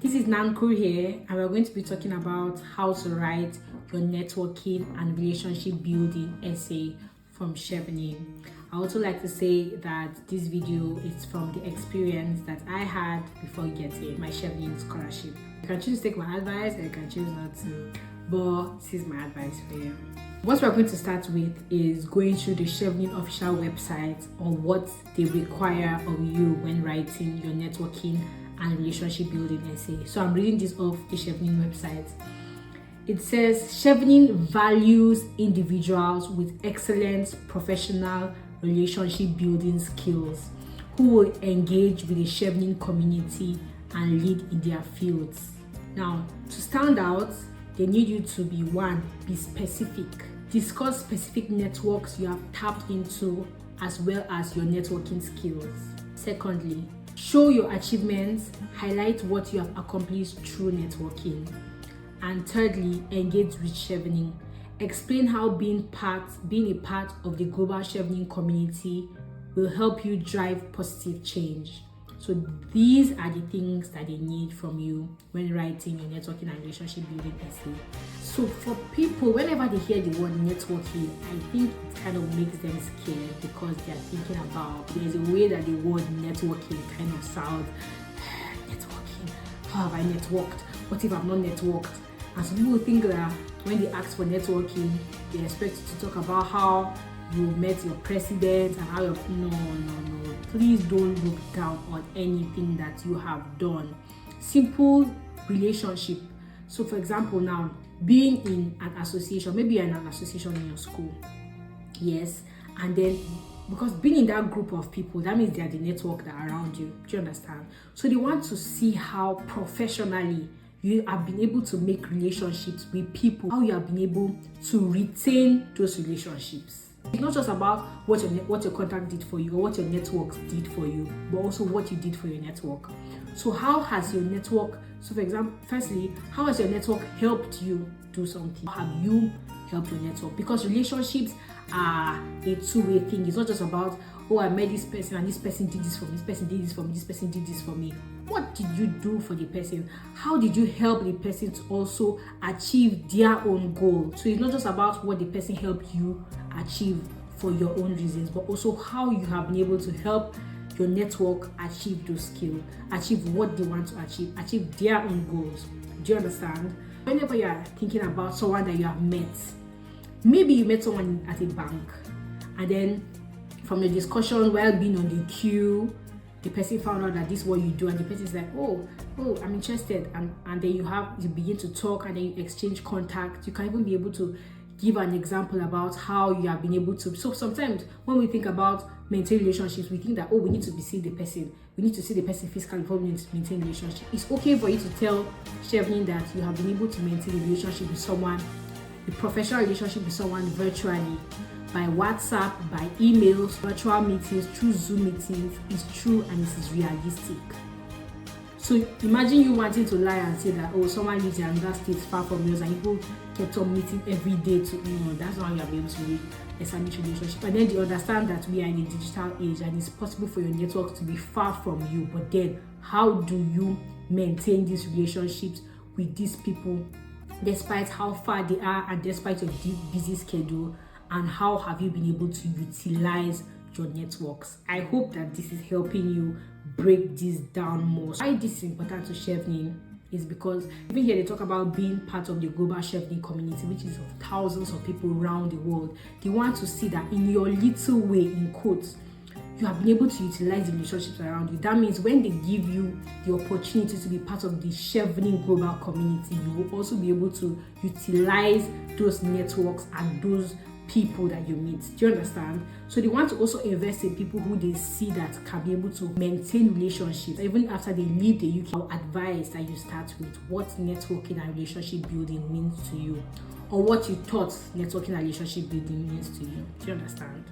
This is Nanku here, and we're going to be talking about how to write your networking and relationship building essay from Chevening. I also like to say that this video is from the experience that I had before getting my Chevening Scholarship. You can choose to take my advice, or you can choose not to, but this is my advice for you. What we're going to start with is going through the Chevening official website on what they require of you when writing your networking and relationship building essay. So I'm reading this off the Chevening website. It says Chevening values individuals with excellent professional relationship building skills who will engage with the Chevening community and lead in their fields. Now, to stand out, they need you to be be specific. Discuss specific networks you have tapped into as well as your networking skills. Secondly, show your achievements, highlight what you have accomplished through networking. And thirdly, engage with Chevening. Explain how being a part of the global Chevening community will help you drive positive change. So these are the things that they need from you when writing your networking and relationship building essay. So for people, whenever they hear the word networking, I think it kind of makes them scared because they are thinking about, there's a way that the word networking kind of sounds, networking, how have I networked? What if I'm not networked? And some people think that when they ask for networking, they expect you to talk about how you met your president and how you're, no. Please don't look down on anything that you have done. Simple relationship. So for example, now being in an association, maybe you're in an association in your school, yes, and then because being in that group of people, that means they are the network that are around you. Do you understand? So they want to see how professionally you have been able to make relationships with people, how you have been able to retain those relationships. It's not just about what your contact did for you or what your network did for you, but also what you did for your network. So how has your network, so for example, firstly, how has your network helped you do something? How have you helped your network? Because relationships are a two-way thing. It's not just about, oh, I met this person and this person did this for me, this person did this for me, this person did this for me. What did you do for the person? How did you help the person to also achieve their own goal? So it's not just about what the person helped you achieve for your own reasons, but also how you have been able to help your network achieve those skills, achieve what they want to achieve their own goals. Do you understand? Whenever you are thinking about someone that you have met, maybe you met someone at a bank, and then from the discussion while being on the queue, the person found out that this is what you do, and the person is like, oh, I'm interested, and then you begin to talk, and then you exchange contact. You can even be able to give an example about how you have been able to. So sometimes when we think about maintaining relationships, we think that, we need to see the person. We need to see the person physically before we need to maintain a relationship. It's okay for you to tell Chevening that you have been able to maintain a relationship with someone, a professional relationship with someone virtually, by WhatsApp, by emails, virtual meetings, through Zoom meetings. Is true and it is realistic. So imagine you wanting to lie and say that, someone lives in another state far from yours and people kept on meeting every day that's not how you'll be able to establish a relationship. And then they understand that we are in a digital age and it's possible for your network to be far from you. But then how do you maintain these relationships with these people despite how far they are and despite your busy schedule? And how have you been able to utilize your networks? I hope that this is helping you break this down more. Why this is important to Chevening is because even here they talk about being part of the global Chevening community, which is of thousands of people around the world. They want to see that in your little way, in quotes, you have been able to utilize the relationships around you. That means when they give you the opportunity to be part of the Chevening global community, you will also be able to utilize those networks and those people that you meet. Do you understand? So they want to also invest in people who they see that can be able to maintain relationships even after they leave the UK. I'll advise that you start with what networking and relationship building means to you, or what you thought networking and relationship building means to you. Do you understand?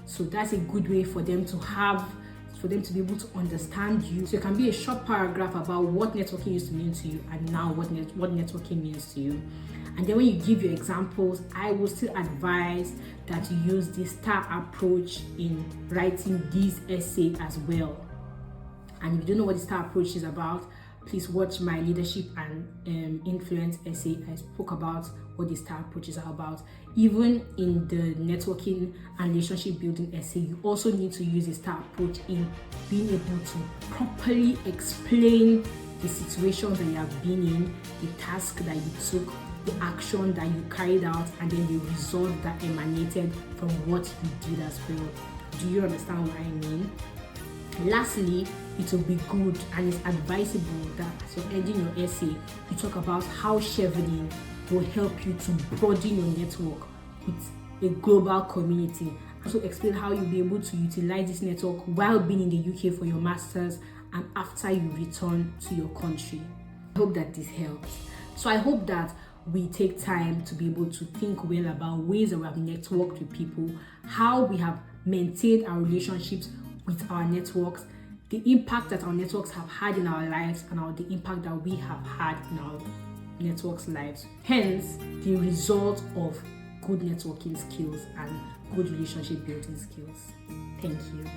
So that's a good way for them to be able to understand you. So it can be a short paragraph about what networking used to mean to you and now what networking means to you. And then when you give your examples, I will still advise that you use the STAR approach in writing this essay as well. And if you don't know what the STAR approach is about, please watch my leadership and influence essay. I spoke about what the STAR approaches are about. Even in the networking and relationship building essay, you also need to use the STAR approach in being able to properly explain the situation that you have been in, the task that you took, the action that you carried out, and then the result that emanated from what you did as well. Do you understand what I mean? Lastly, it will be good and it's advisable that as you're ending your essay, you talk about how Chevening will help you to broaden your network with a global community. Also explain how you'll be able to utilize this network while being in the UK for your master's and after you return to your country. I hope that this helps. So I hope that we take time to be able to think well about ways that we have networked with people, how we have maintained our relationships with our networks, the impact that our networks have had in our lives, and the impact that we have had in our networks' lives. Hence, the result of good networking skills and good relationship building skills. Thank you.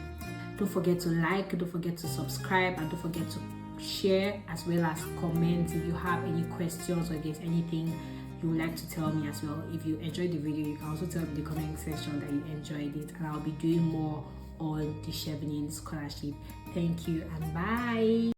Don't forget to like, don't forget to subscribe, and don't forget to share as well as comment if you have any questions or if there's anything you would like to tell me as well. If you enjoyed the video, you can also tell me in the comment section that you enjoyed it, and I'll be doing more on the Chevening Scholarship. Thank you and bye.